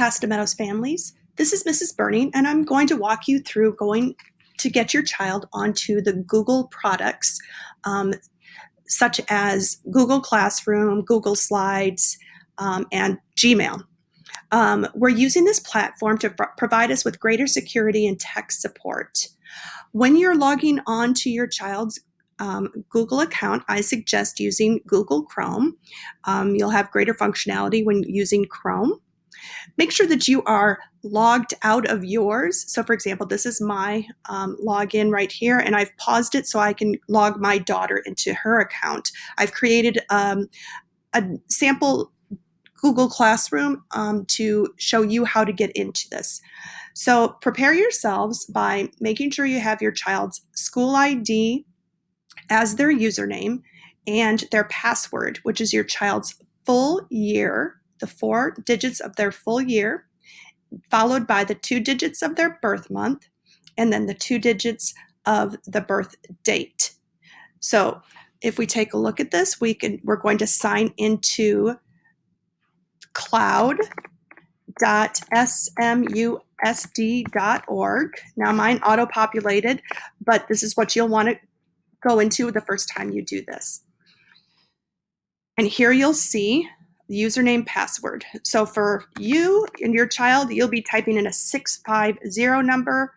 Costa Meadows families. This is Mrs. Burning, and I'm going to walk you through going to get your child onto the Google products, such as Google Classroom, Google Slides, and Gmail. We're using this platform to provide us with greater security and tech support. When you're logging on to your child's Google account, I suggest using Google Chrome. You'll have greater functionality when using Chrome. Make sure that you are logged out of yours. So for example, this is my login right here, and I've paused it so I can log my daughter into her account. I've created a sample Google Classroom to show you how to get into this. So prepare yourselves by making sure you have your child's school ID as their username and their password, which is your child's full year, the 4 digits of their full year, followed by the 2 digits of their birth month, and then the 2 digits of the birth date. So if we take a look at this, we're going to sign into cloud.smusd.org. Now mine auto-populated, but this is what you'll want to go into the first time you do this. And here you'll see the username password. So for you and your child, you'll be typing in a 650 number,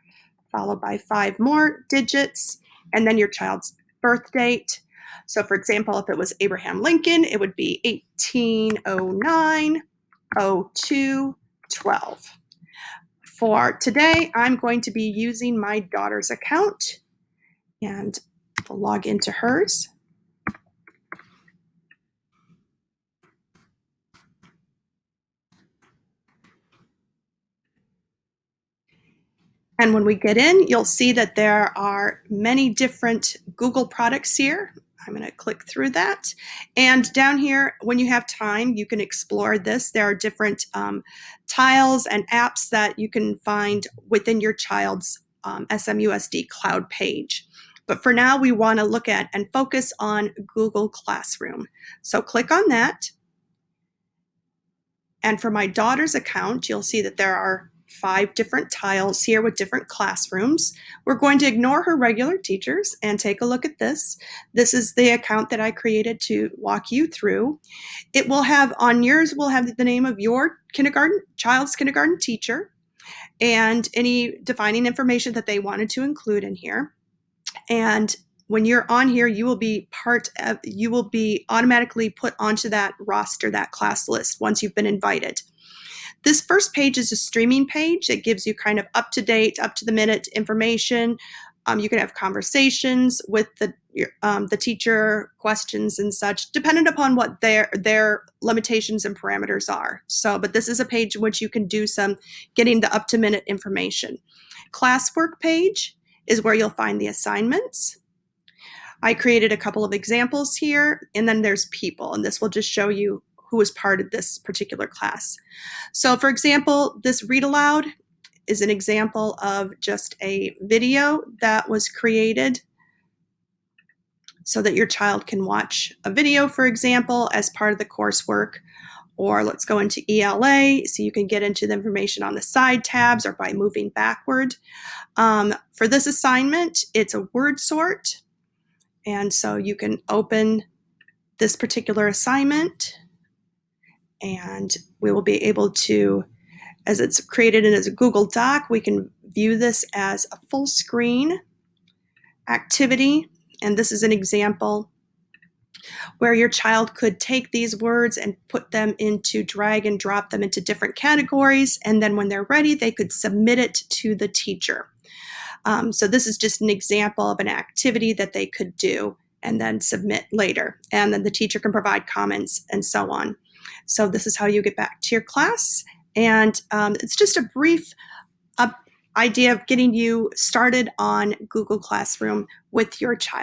followed by 5 more digits, and then your child's birth date. So for example, if it was Abraham Lincoln, it would be 1809-02-12. For today, I'm going to be using my daughter's account, and I'll log into hers. And when we get in, you'll see that there are many different Google products here. I'm going to click through that. And down here, when you have time, you can explore this. There are different tiles and apps that you can find within your child's SMUSD cloud page. But for now, we want to look at and focus on Google Classroom. So click on that. And for my daughter's account, you'll see that there are 5 different tiles here with different classrooms. We're going to ignore her regular teachers and take a look at this. This is the account that I created to walk you through. It will have, on yours, will have the name of your child's kindergarten teacher and any defining information that they wanted to include in here. And when you're on here, you will be automatically put onto that roster, that class list, once you've been invited. This first page is a streaming page. It gives you kind of up-to-date, up-to-the-minute information. You can have conversations with the teacher, questions and such, dependent upon what their limitations and parameters are. So, but this is a page in which you can do some getting the up-to-minute information. Classwork page is where you'll find the assignments. I created a couple of examples here, and then there's people, and this will just show you who was part of this particular class. So for example, this read aloud is an example of just a video that was created so that your child can watch a video, for example, as part of the coursework. Or let's go into ELA, so you can get into the information on the side tabs or by moving backward. For this assignment, it's a word sort. And so you can open this particular assignment, and we will be able to, as it's created as a Google Doc, we can view this as a full screen activity. And this is an example where your child could take these words and put them into, drag and drop them into different categories. And then when they're ready, they could submit it to the teacher. So this is just an example of an activity that they could do and then submit later. And then the teacher can provide comments and so on. So this is how you get back to your class. And it's just a brief idea of getting you started on Google Classroom with your child.